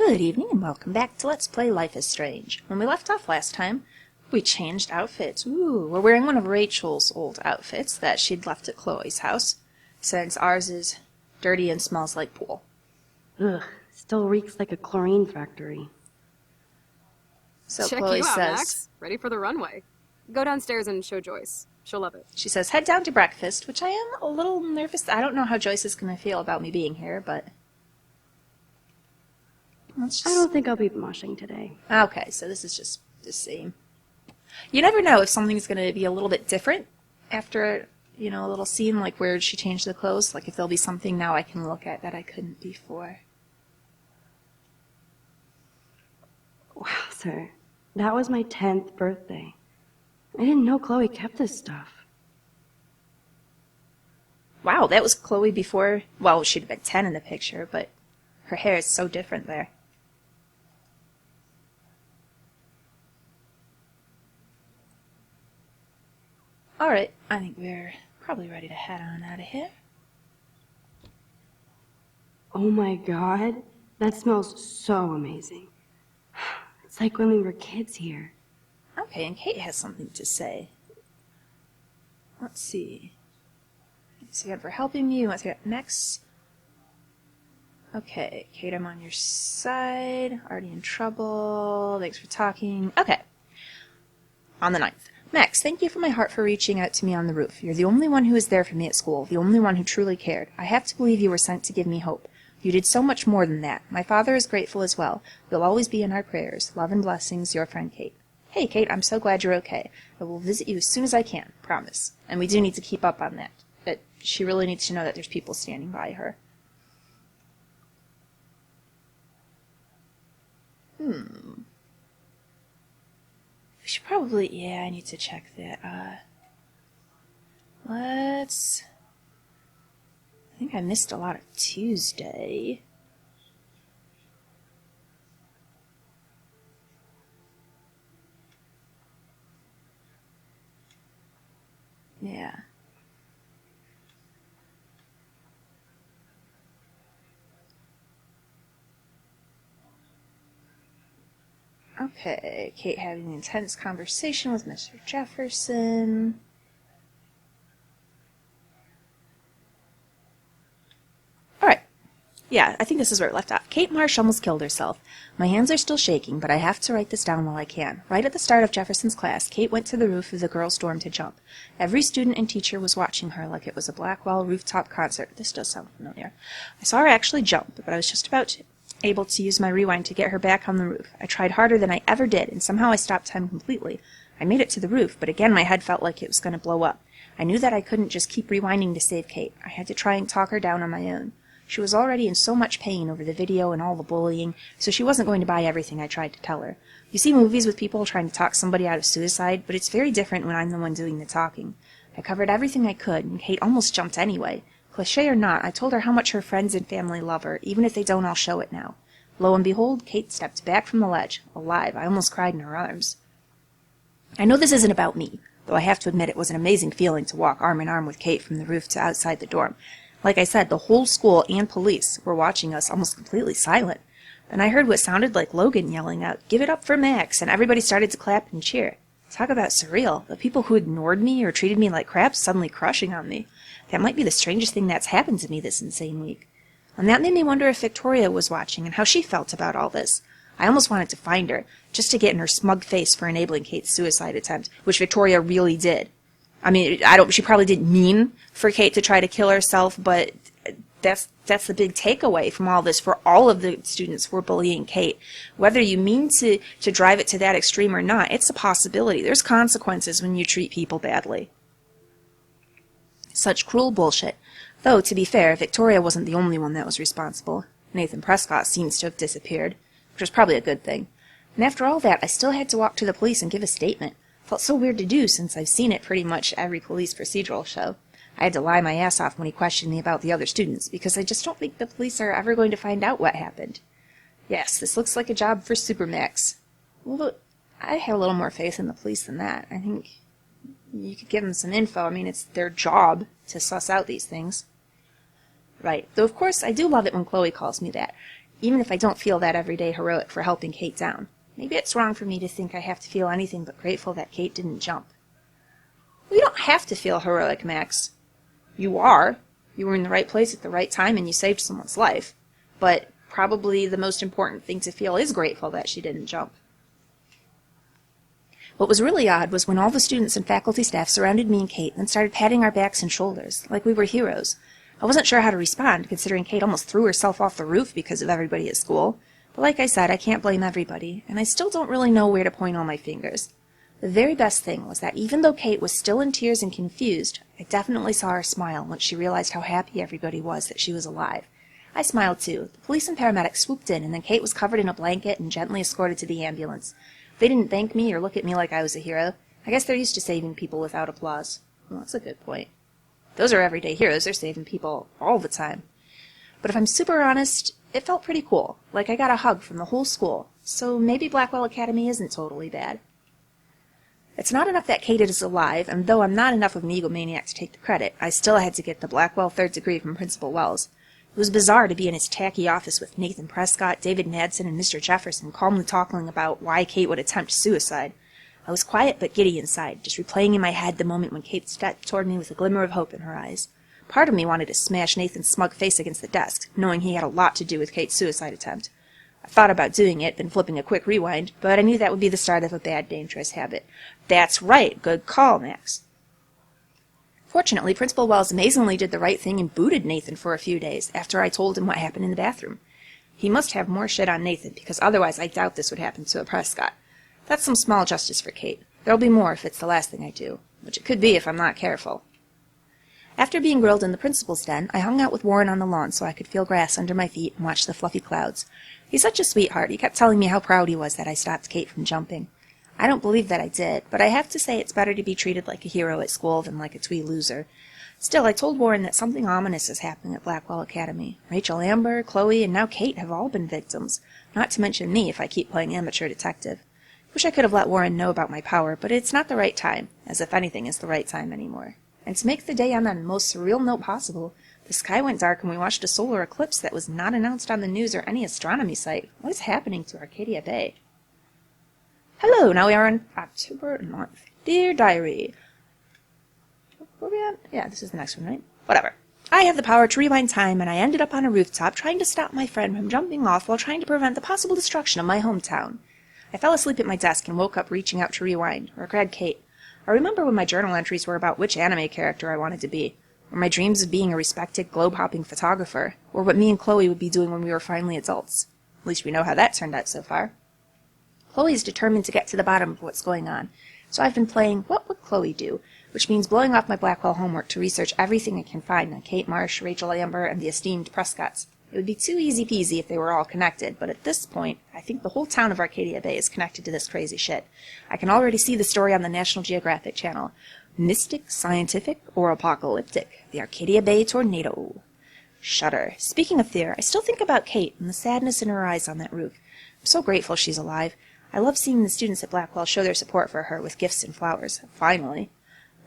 Good evening and welcome back to Let's Play Life is Strange. When we left off last time, we changed outfits. Ooh, we're wearing one of Rachel's old outfits that she'd left at Chloe's house, since ours is dirty and smells like pool. Ugh, still reeks like a chlorine factory. So Check Chloe you out, says, Max. Ready for the runway. Go downstairs and show Joyce. She'll love it. she says, head down to breakfast, which I am a little nervous. I don't know how Joyce is going to feel about me being here, but let's just... I don't think I'll be moshing today. Okay, so this is just the same. You never know if something's going to be a little bit different after, you know, a little scene like where she changed the clothes. Like if there'll be something now I can look at that I couldn't before. Wow, sir. That was my 10th birthday. I didn't know Chloe kept this stuff. Wow, that was Chloe before... Well, she'd have been 10 in the picture, but her hair is so different there. Alright, I think we're probably ready to head on out of here. Oh my god, that smells so amazing. It's like when we were kids here. Okay, and Kate has something to say. Let's see. Thanks again for helping me. What's here next? Okay, Kate, I'm on your side. Already in trouble. Thanks for talking. Okay. On the 9th. Max, thank you from my heart for reaching out to me on the roof. You're the only one who was there for me at school, the only one who truly cared. I have to believe you were sent to give me hope. You did so much more than that. My father is grateful as well. You'll always be in our prayers. Love and blessings, your friend Kate. Hey, Kate, I'm so glad you're okay. I will visit you as soon as I can, promise. And we do need to keep up on that. But she really needs to know that there's people standing by her. We should probably... Yeah, I need to check that. Let's... I think I missed a lot of Tuesday. Yeah. Okay, Kate having an intense conversation with Mr. Jefferson. Alright. Yeah, I think this is where it left off. Kate Marsh almost killed herself. My hands are still shaking, but I have to write this down while I can. Right at the start of Jefferson's class, Kate went to the roof of the girls' dorm to jump. Every student and teacher was watching her like it was a Blackwell rooftop concert. This does sound familiar. I saw her actually jump, but I was just about able to use my rewind to get her back on the roof. I tried harder than I ever did, and somehow I stopped time completely. I made it to the roof, but again my head felt like it was going to blow up. I knew that I couldn't just keep rewinding to save Kate. I had to try and talk her down on my own. She was already in so much pain over the video and all the bullying, so she wasn't going to buy everything I tried to tell her. You see movies with people trying to talk somebody out of suicide, but it's very different when I'm the one doing the talking. I covered everything I could, and Kate almost jumped anyway. Cliché or not, I told her how much her friends and family love her, even if they don't all show it now. Lo and behold, Kate stepped back from the ledge, alive. I almost cried in her arms. I know this isn't about me, though I have to admit it was an amazing feeling to walk arm in arm with Kate from the roof to outside the dorm. Like I said, the whole school and police were watching us almost completely silent. Then I heard what sounded like Logan yelling out, "Give it up for Max," and everybody started to clap and cheer. Talk about surreal. The people who ignored me or treated me like crap suddenly crushing on me. That might be the strangest thing that's happened to me this insane week. And that made me wonder if Victoria was watching and how she felt about all this. I almost wanted to find her, just to get in her smug face for enabling Kate's suicide attempt, which Victoria really did. I mean, she probably didn't mean for Kate to try to kill herself, but that's the big takeaway from all this. For all of the students who were bullying Kate, whether you mean to drive it to that extreme or not, it's a possibility. There's consequences when you treat people badly. Such cruel bullshit. Though, to be fair, Victoria wasn't the only one that was responsible. Nathan Prescott seems to have disappeared, which was probably a good thing. And after all that, I still had to walk to the police and give a statement. Felt so weird to do since I've seen it pretty much every police procedural show. I had to lie my ass off when he questioned me about the other students, because I just don't think the police are ever going to find out what happened. Yes, this looks like a job for Supermax. Well, I have a little more faith in the police than that. I think you could give them some info. I mean, it's their job to suss out these things. Right. Though, of course, I do love it when Chloe calls me that. even if I don't feel that everyday heroic for helping Kate down. Maybe it's wrong for me to think I have to feel anything but grateful that Kate didn't jump. You don't have to feel heroic, Max. You are. You were in the right place at the right time and you saved someone's life. But probably the most important thing to feel is grateful that she didn't jump. What was really odd was when all the students and faculty staff surrounded me and Kate and started patting our backs and shoulders, like we were heroes. I wasn't sure how to respond, considering Kate almost threw herself off the roof because of everybody at school. But like I said, I can't blame everybody, and I still don't really know where to point all my fingers. The very best thing was that even though Kate was still in tears and confused, I definitely saw her smile once she realized how happy everybody was that she was alive. I smiled too. The police and paramedics swooped in, and then Kate was covered in a blanket and gently escorted to the ambulance. They didn't thank me or look at me like I was a hero. I guess they're used to saving people without applause. Well, that's a good point. Those are everyday heroes. They're saving people all the time. But if I'm super honest, it felt pretty cool. Like I got a hug from the whole school. So maybe Blackwell Academy isn't totally bad. It's not enough that Kate is alive, and though I'm not enough of an egomaniac to take the credit, I still had to get the Blackwell third degree from Principal Wells. It was bizarre to be in his tacky office with Nathan Prescott, David Madsen, and Mr. Jefferson calmly talking about why Kate would attempt suicide. I was quiet but giddy inside, just replaying in my head the moment when Kate stepped toward me with a glimmer of hope in her eyes. Part of me wanted to smash Nathan's smug face against the desk, knowing he had a lot to do with Kate's suicide attempt. I thought about doing it, then flipping a quick rewind, but I knew that would be the start of a bad, dangerous habit. That's right, good call, Max. Fortunately, Principal Wells amazingly did the right thing and booted Nathan for a few days after I told him what happened in the bathroom. He must have more shit on Nathan, because otherwise I doubt this would happen to a Prescott. That's some small justice for Kate. There'll be more if it's the last thing I do, which it could be if I'm not careful. After being grilled in the principal's den, I hung out with Warren on the lawn so I could feel grass under my feet and watch the fluffy clouds. He's such a sweetheart. He kept telling me how proud he was that I stopped Kate from jumping. I don't believe that I did, but I have to say it's better to be treated like a hero at school than like a twee loser. Still, I told Warren that something ominous is happening at Blackwell Academy. Rachel Amber, Chloe, and now Kate have all been victims, not to mention me if I keep playing amateur detective. Wish I could have let Warren know about my power, but it's not the right time, as if anything is the right time anymore. And to make the day end on the most surreal note possible, the sky went dark and we watched a solar eclipse that was not announced on the news or any astronomy site. What is happening to Arcadia Bay? Hello, now we are on October 9th. Dear Diary. Where are we at? Yeah, this is the next one, right? Whatever. I have the power to rewind time, and I ended up on a rooftop trying to stop my friend from jumping off while trying to prevent the possible destruction of my hometown. I fell asleep at my desk and woke up reaching out to rewind, or grab Kate. I remember when my journal entries were about which anime character I wanted to be, or my dreams of being a respected globe-hopping photographer, or what me and Chloe would be doing when we were finally adults. At least we know how that turned out so far. Chloe is determined to get to the bottom of what's going on, so I've been playing What Would Chloe Do?, which means blowing off my Blackwell homework to research everything I can find on Kate Marsh, Rachel Amber, and the esteemed Prescotts. It would be too easy-peasy if they were all connected, but at this point, I think the whole town of Arcadia Bay is connected to this crazy shit. I can already see the story on the National Geographic Channel. Mystic, scientific, or apocalyptic. The Arcadia Bay Tornado. Shudder. Speaking of fear, I still think about Kate and the sadness in her eyes on that roof. I'm so grateful she's alive. I love seeing the students at Blackwell show their support for her with gifts and flowers. Finally.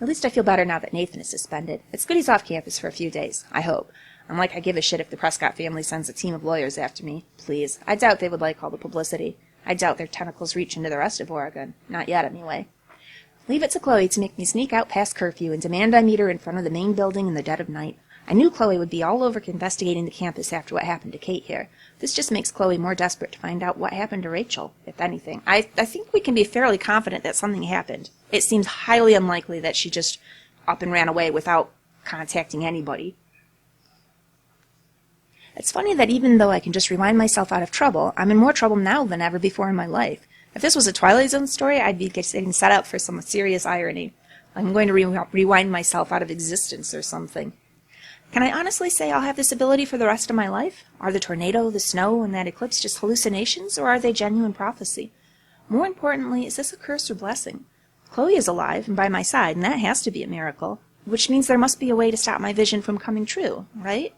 At least I feel better now that Nathan is suspended. It's good he's off campus for a few days. I hope. Unlike I give a shit if the Prescott family sends a team of lawyers after me. Please. I doubt they would like all the publicity. I doubt their tentacles reach into the rest of Oregon. Not yet, anyway. Leave it to Chloe to make me sneak out past curfew and demand I meet her in front of the main building in the dead of night. I knew Chloe would be all over investigating the campus after what happened to Kate here. This just makes Chloe more desperate to find out what happened to Rachel, if anything. I think we can be fairly confident that something happened. It seems highly unlikely that she just up and ran away without contacting anybody. It's funny that even though I can just rewind myself out of trouble, I'm in more trouble now than ever before in my life. If this was a Twilight Zone story, I'd be getting set up for some serious irony. I'm going to rewind myself out of existence or something. Can I honestly say I'll have this ability for the rest of my life? Are the tornado, the snow, and that eclipse just hallucinations, or are they genuine prophecy? More importantly, is this a curse or blessing? Chloe is alive and by my side, and that has to be a miracle, which means there must be a way to stop my vision from coming true, right?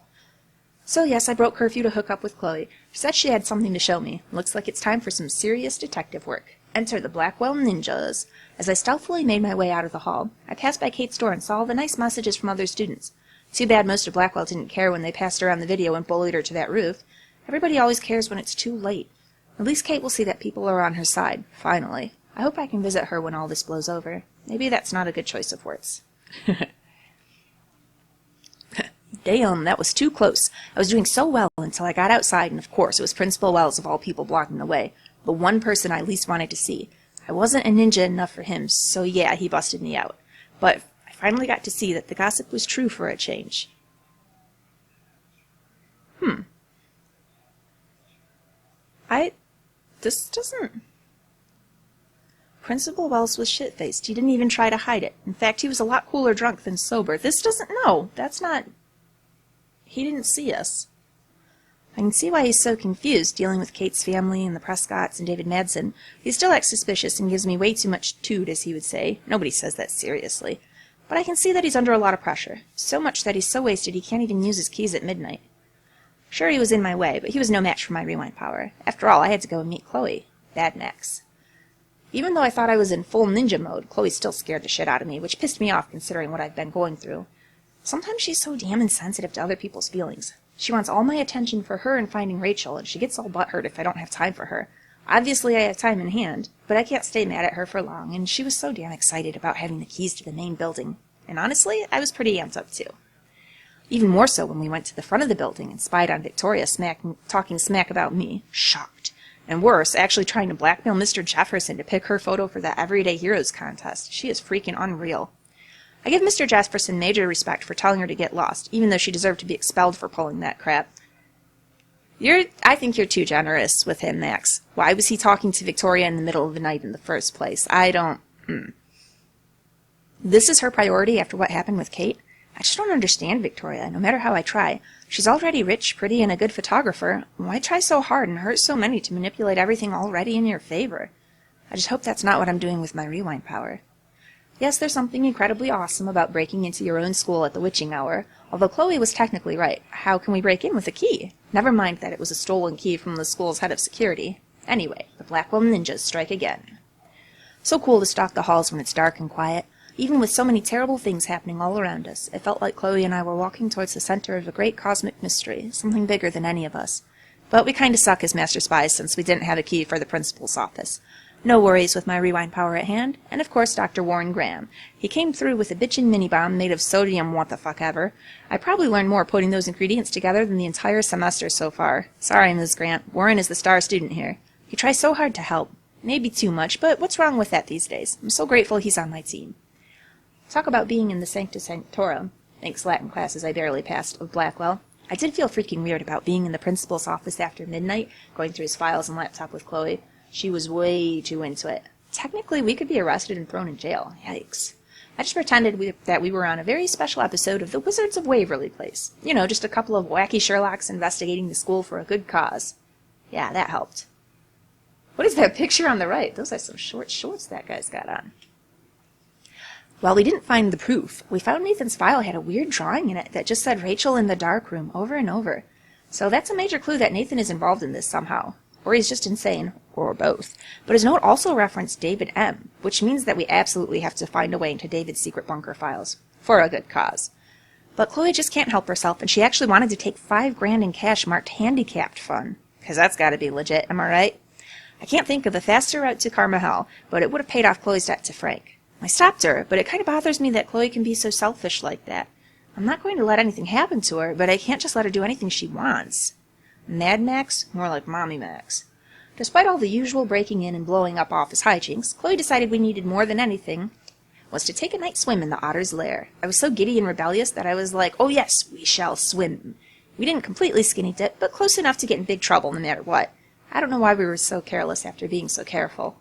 So yes, I broke curfew to hook up with Chloe. She said she had something to show me. Looks like it's time for some serious detective work. Enter the Blackwell Ninjas. As I stealthily made my way out of the hall, I passed by Kate's door and saw all the nice messages from other students. Too bad most of Blackwell didn't care when they passed around the video and bullied her to that roof. Everybody always cares when it's too late. At least Kate will see that people are on her side, finally. I hope I can visit her when all this blows over. Maybe that's not a good choice of words. Damn, that was too close. I was doing so well until I got outside, and of course it was Principal Wells of all people blocking the way. The one person I least wanted to see. I wasn't a ninja enough for him, so yeah, he busted me out. But I finally got to see that the gossip was true for a change. This doesn't... Principal Wells was shit-faced. He didn't even try to hide it. In fact, he was a lot cooler drunk than sober. This doesn't... No, that's not... He didn't see us. I can see why he's so confused, dealing with Kate's family and the Prescotts and David Madsen. He still acts suspicious and gives me way too much toot, as he would say. Nobody says that seriously. But I can see that he's under a lot of pressure. So much that he's so wasted he can't even use his keys at midnight. Sure, he was in my way, but he was no match for my rewind power. After all, I had to go and meet Chloe. Bad Max. Even though I thought I was in full ninja mode, Chloe still scared the shit out of me, which pissed me off considering what I've been going through. Sometimes she's so damn insensitive to other people's feelings. She wants all my attention for her and finding Rachel, and she gets all butthurt if I don't have time for her. Obviously, I have time in hand, but I can't stay mad at her for long, and she was so damn excited about having the keys to the main building. And honestly, I was pretty amped up too. Even more so when we went to the front of the building and spied on Victoria talking smack about me. Shocked. And worse, actually trying to blackmail Mr. Jefferson to pick her photo for the Everyday Heroes contest. She is freaking unreal. I give Mr. Jefferson major respect for telling her to get lost, even though she deserved to be expelled for pulling that crap. I think you're too generous with him, Max. Why was he talking to Victoria in the middle of the night in the first place? I don't... This is her priority after what happened with Kate? I just don't understand Victoria, no matter how I try. She's already rich, pretty, and a good photographer. Why try so hard and hurt so many to manipulate everything already in your favor? I just hope that's not what I'm doing with my rewind power. Yes, there's something incredibly awesome about breaking into your own school at the witching hour, although Chloe was technically right. How can we break in with a key? Never mind that it was a stolen key from the school's head of security. Anyway, the Blackwell ninjas strike again. So cool to stalk the halls when it's dark and quiet. Even with so many terrible things happening all around us, it felt like Chloe and I were walking towards the center of a great cosmic mystery, something bigger than any of us. But we kinda suck as master spies since we didn't have a key for the principal's office. No worries with my rewind power at hand, and of course Dr. Warren Graham. He came through with a bitchin' mini-bomb made of sodium what-the-fuck-ever. I probably learned more putting those ingredients together than the entire semester so far. Sorry, Ms. Grant. Warren is the star student here. He tries so hard to help. Maybe too much, but what's wrong with that these days? I'm so grateful he's on my team. Talk about being in the Sanctus Sanctorum, thanks Latin classes I barely passed, of Blackwell. I did feel freaking weird about being in the principal's office after midnight, going through his files and laptop with Chloe. She was way too into it. Technically, we could be arrested and thrown in jail. Yikes. I just pretended that we were on a very special episode of The Wizards of Waverly Place. You know, just a couple of wacky Sherlocks investigating the school for a good cause. Yeah, that helped. What is that picture on the right? Those are some short shorts that guy's got on. While we didn't find the proof, we found Nathan's file had a weird drawing in it that just said Rachel in the dark room over and over. So that's a major clue that Nathan is involved in this somehow. Or he's just insane, or both. But his note also referenced David M., which means that we absolutely have to find a way into David's secret bunker files. For a good cause. But Chloe just can't help herself, and she actually wanted to take $5,000 in cash marked handicapped fun. 'Cause that's gotta be legit, am I right? I can't think of a faster route to Carmahel, but it would have paid off Chloe's debt to Frank. I stopped her, but it kind of bothers me that Chloe can be so selfish like that. I'm not going to let anything happen to her, but I can't just let her do anything she wants. Mad Max? More like Mommy Max. Despite all the usual breaking in and blowing up office hijinks, Chloe decided we needed more than anything was to take a night swim in the Otter's Lair. I was so giddy and rebellious that I was like, oh yes, we shall swim. We didn't completely skinny dip, but close enough to get in big trouble no matter what. I don't know why we were so careless after being so careful.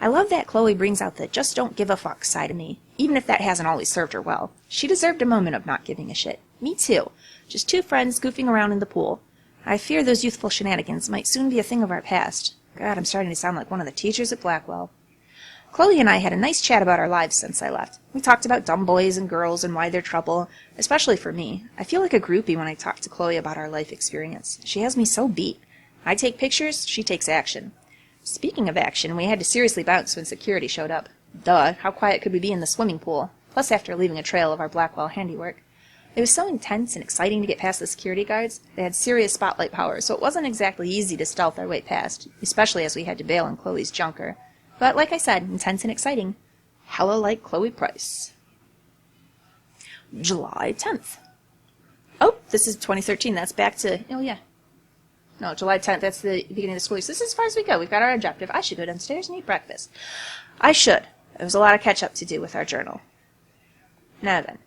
I love that Chloe brings out the just don't give a fuck side of me, even if that hasn't always served her well. She deserved a moment of not giving a shit. Me too. Just two friends goofing around in the pool. I fear those youthful shenanigans might soon be a thing of our past. God, I'm starting to sound like one of the teachers at Blackwell. Chloe and I had a nice chat about our lives since I left. We talked about dumb boys and girls and why they're trouble, especially for me. I feel like a groupie when I talk to Chloe about our life experience. She has me so beat. I take pictures, she takes action. Speaking of action, we had to seriously bounce when security showed up. Duh, how quiet could we be in the swimming pool? Plus after leaving a trail of our Blackwell handiwork. It was so intense and exciting to get past the security guards. They had serious spotlight power, so it wasn't exactly easy to stealth our way past, especially as we had to bail on Chloe's junker. But like I said, intense and exciting. Hella like Chloe Price. July 10th. Oh, this is 2013. That's back to, oh yeah. No, July 10th, that's the beginning of the school year. So this is as far as we go. We've got our objective. I should go downstairs and eat breakfast. I should. There was a lot of catch-up to do with our journal. Now then.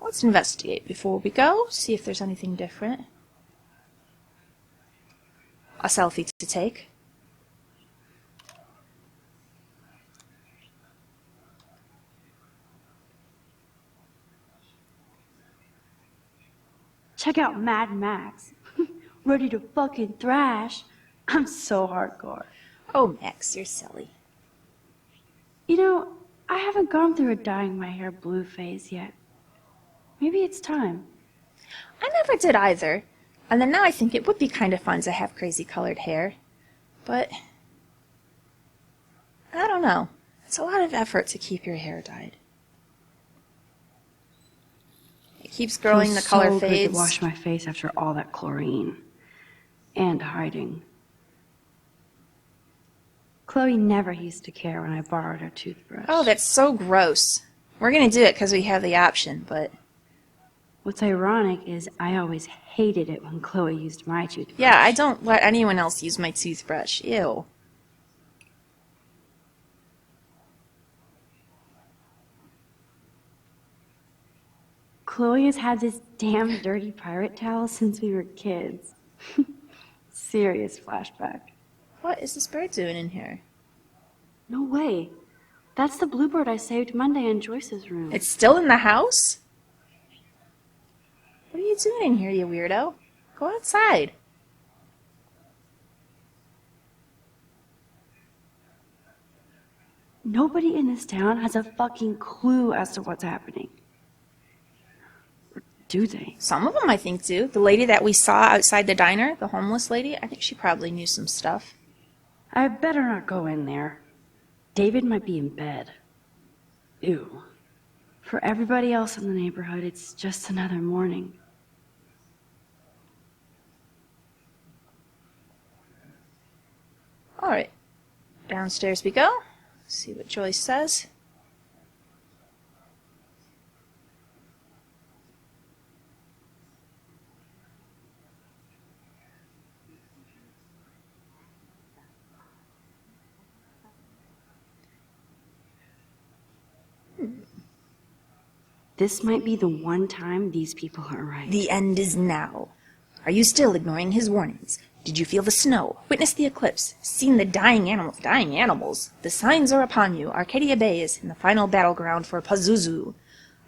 Let's investigate before we go, see if there's anything different. A selfie to take. Check out Mad Max. Ready to fucking thrash. I'm so hardcore. Oh, Max, you're silly. You know, I haven't gone through a dyeing my hair blue phase yet. Maybe it's time. I never did either. And then now I think it would be kind of fun to have crazy colored hair. But I don't know. It's a lot of effort to keep your hair dyed. It keeps growing, the color so fades. Good to wash my face after all that chlorine. And hiding. Chloe never used to care when I borrowed her toothbrush. Oh, that's so gross. We're going to do it because we have the option, but... What's ironic is I always hated it when Chloe used my toothbrush. Yeah, I don't let anyone else use my toothbrush. Ew. Chloe has had this damn dirty pirate towel since we were kids. Serious flashback. What is this bird doing in here? No way. That's the bluebird I saved Monday in Joyce's room. It's still in the house? What are you doing in here, you weirdo? Go outside. Nobody in this town has a fucking clue as to what's happening. Or do they? Some of them, I think, do. The lady that we saw outside the diner, the homeless lady, I think she probably knew some stuff. I better not go in there. David might be in bed. Ew. For everybody else in the neighborhood, it's just another morning. Alright. Downstairs we go. See what Joyce says. This might be the one time these people are right. The end is now. Are you still ignoring his warnings? Did you feel the snow? Witnessed the eclipse? Seen the dying animals? Dying animals? The signs are upon you. Arcadia Bay is in the final battleground for Pazuzu.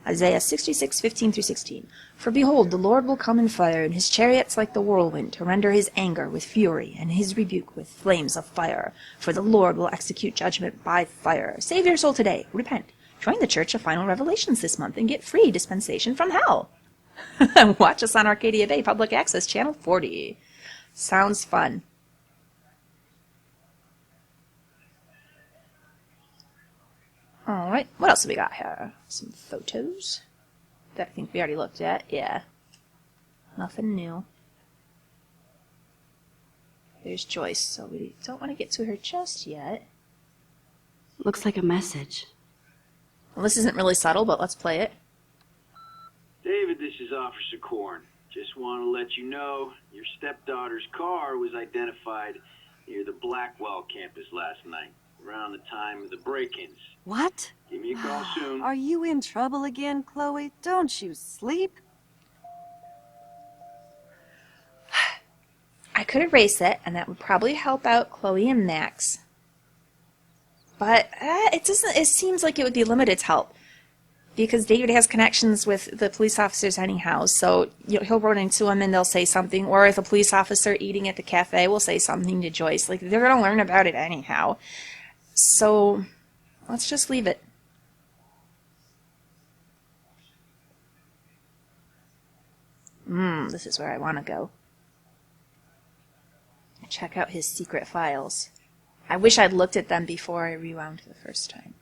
Isaiah 66:15-16. For behold, the Lord will come in fire, and his chariots like the whirlwind, to render his anger with fury, and his rebuke with flames of fire. For the Lord will execute judgment by fire. Save your soul today. Repent. Join the Church of Final Revelations this month and get free dispensation from hell. Watch us on Arcadia Bay Public Access Channel 40. Sounds fun. Alright, what else have we got here? Some photos that I think we already looked at. Yeah. Nothing new. There's Joyce, so we don't want to get to her just yet. Looks like a message. Well, this isn't really subtle, but let's play it. David, this is Officer Korn. Just want to let you know your stepdaughter's car was identified near the Blackwell campus last night, around the time of the break-ins. What? Give me a call soon. Are you in trouble again, Chloe? Don't you sleep? I could erase it, and that would probably help out Chloe and Max. But it doesn't. It seems like it would be limited help. Because David has connections with the police officers anyhow, so he'll run into them and they'll say something, or if a police officer eating at the cafe will say something to Joyce, like they're going to learn about it anyhow. So let's just leave it. This is where I want to go. Check out his secret files. I wish I'd looked at them before I rewound the first time.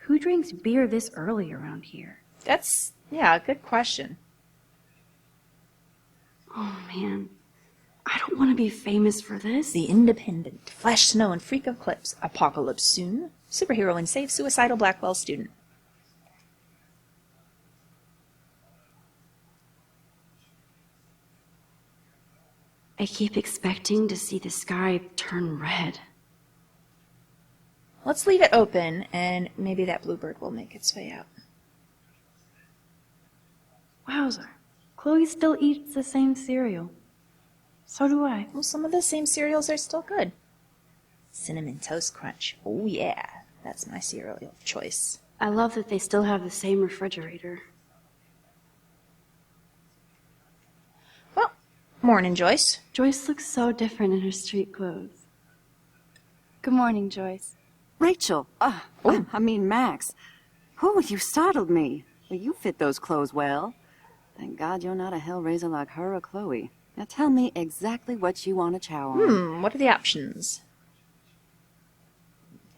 Who drinks beer this early around here? That's, yeah, a good question. Oh, man. I don't want to be famous for this. The Independent. Flash snow and freak eclipse. Apocalypse soon. Superhero and save suicidal Blackwell student. I keep expecting to see the sky turn red. Let's leave it open, and maybe that bluebird will make its way out. Wowzer. Chloe still eats the same cereal. So do I. Well, some of the same cereals are still good. Cinnamon Toast Crunch. Oh, yeah. That's my cereal of choice. I love that they still have the same refrigerator. Well, morning, Joyce. Joyce looks so different in her street clothes. Good morning, Joyce. Rachel. I mean, Max. Oh, you startled me. Well, you fit those clothes well. Thank God you're not a hellraiser like her or Chloe. Now tell me exactly what you want to chow on. What are the options?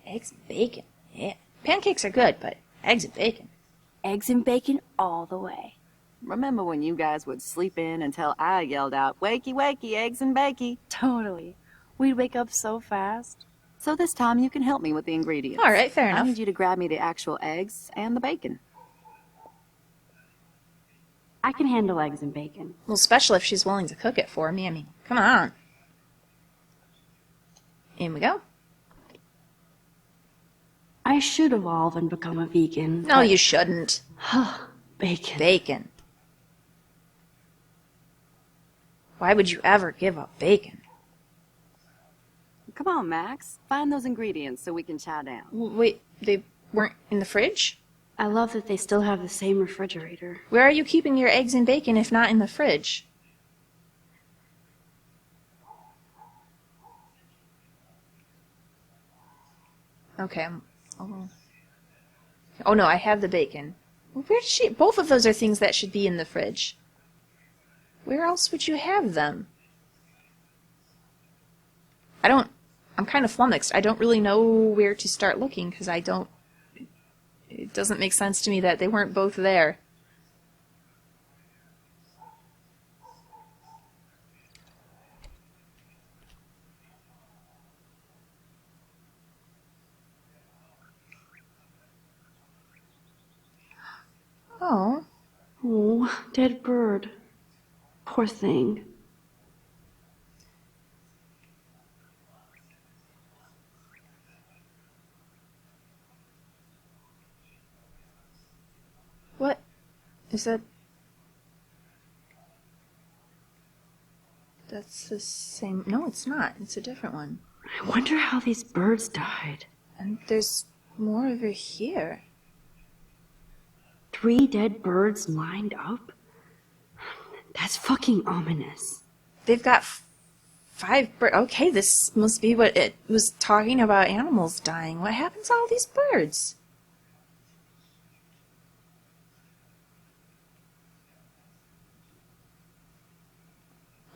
Eggs and bacon. Yeah. Pancakes are good, but eggs and bacon. Eggs and bacon all the way. Remember when you guys would sleep in until I yelled out, wakey, wakey, eggs and bakey? Totally. We'd wake up so fast. So this time you can help me with the ingredients. All right, fair I enough. need you to grab me the actual eggs and the bacon. I can handle eggs and bacon. Well, especially if she's willing to cook it for me. I mean, come on. In we go. I should evolve and become a vegan. No, you shouldn't. Bacon. Bacon. Why would you ever give up bacon? Come on, Max. Find those ingredients so we can chow down. Wait, they weren't in the fridge? I love that they still have the same refrigerator. Where are you keeping your eggs and bacon if not in the fridge? Okay, oh no, I have the bacon. Where did she? Both of those are things that should be in the fridge. Where else would you have them? I'm kind of flummoxed. I don't really know where to start looking because it doesn't make sense to me that they weren't both there. Oh. Oh, dead bird. Poor thing. What? Is that... That's the same... No, it's not. It's a different one. I wonder how these birds died. And there's more over here. 3 dead birds lined up? That's fucking ominous. They've got 5 birds. Okay, this must be what it was talking about, animals dying. What happens to all these birds?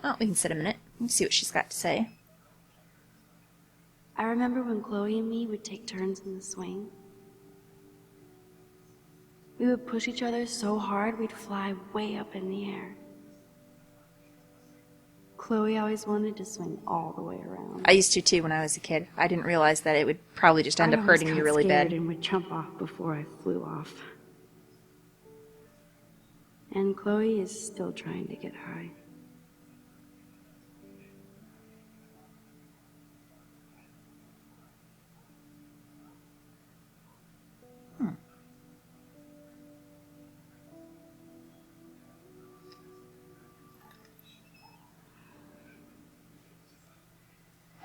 Oh, we can sit a minute and see what she's got to say. I remember when Chloe and me would take turns in the swing. We would push each other so hard we'd fly way up in the air. Chloe always wanted to swing all the way around. I used to too when I was a kid. I didn't realize that it would probably just end up hurting you really bad. And would jump off before I flew off. And Chloe is still trying to get high.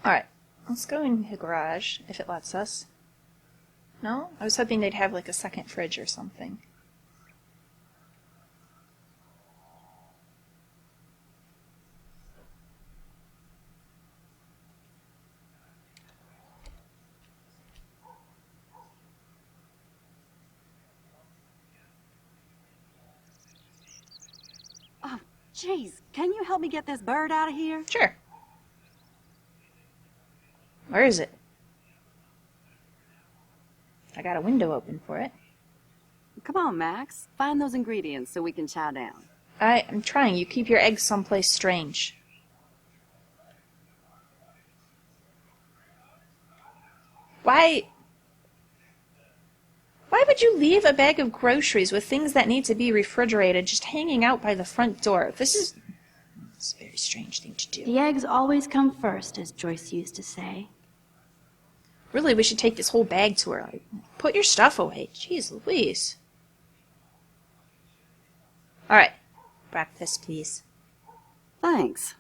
Alright, let's go in the garage, if it lets us. No? I was hoping they'd have like a second fridge or something. Oh, jeez. Can you help me get this bird out of here? Sure. Where is it? I got a window open for it. Come on, Max. Find those ingredients so we can chow down. I'm trying. You keep your eggs someplace strange. Why would you leave a bag of groceries with things that need to be refrigerated just hanging out by the front door? It's a very strange thing to do. The eggs always come first, as Joyce used to say. Really, we should take this whole bag to her. Like, put your stuff away. Jeez Louise. All right. Breakfast, please. Thanks.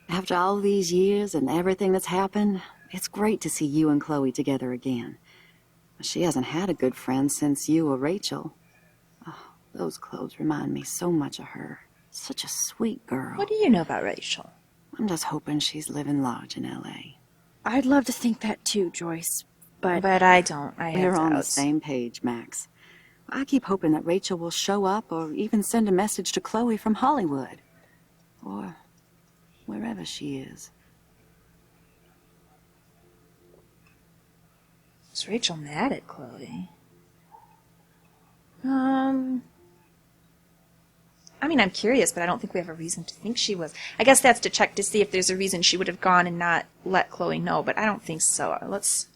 After all these years and everything that's happened, it's great to see you and Chloe together again. She hasn't had a good friend since you or Rachel. Oh, those clothes remind me so much of her. Such a sweet girl. What do you know about Rachel? I'm just hoping she's living large in L.A. I'd love to think that too, Joyce, but I don't. I have We're on the doubts. same page, Max. I keep hoping that Rachel will show up or even send a message to Chloe from Hollywood. Or wherever she is. Is Rachel mad at Chloe? I mean, I'm curious, but I don't think we have a reason to think she was. I guess that's to check to see if there's a reason she would have gone and not let Chloe know, but I don't think so. Let's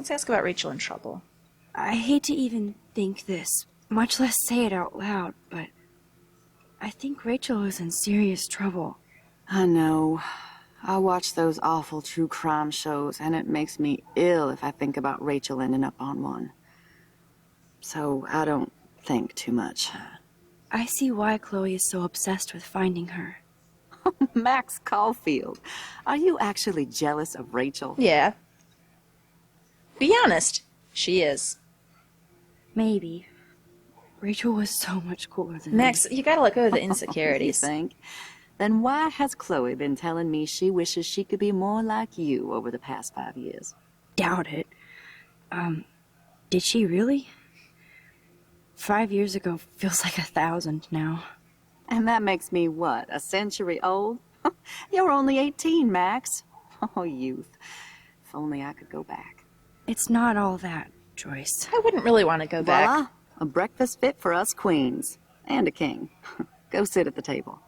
ask about Rachel in trouble. I hate to even think this, much less say it out loud, but I think Rachel is in serious trouble. I know. I watch those awful true crime shows, and it makes me ill if I think about Rachel ending up on one. So I don't think too much. I see why Chloe is so obsessed with finding her. Max Caulfield, are you actually jealous of Rachel? Yeah. Be honest. She is. Maybe. Rachel was so much cooler than Max, me. you gotta let go of the You insecurities. think? Then why has Chloe been telling me she wishes she could be more like you over the past 5 years? Doubt it. Did she really? 5 years ago feels like 1,000 now. And that makes me what, a century old? You're only 18, Max. Oh, youth. If only I could go back. It's not all that, Joyce. I wouldn't really want to go back. Voila, a breakfast fit for us queens. And a king. Go sit at the table.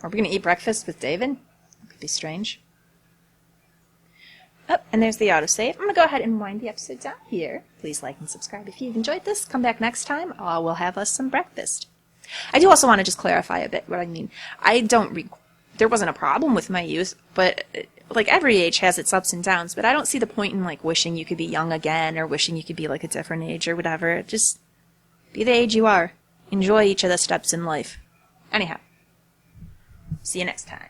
Are we going to eat breakfast with David? That could be strange. Oh, and there's the autosave. I'm going to go ahead and wind the episode down here. Please like and subscribe if you've enjoyed this. Come back next time. We'll have us some breakfast. I do also want to just clarify a bit what I mean. There wasn't a problem with my youth, but like every age has its ups and downs, but I don't see the point in like wishing you could be young again or wishing you could be like a different age or whatever. Just be the age you are. Enjoy each of the steps in life. Anyhow. See you next time.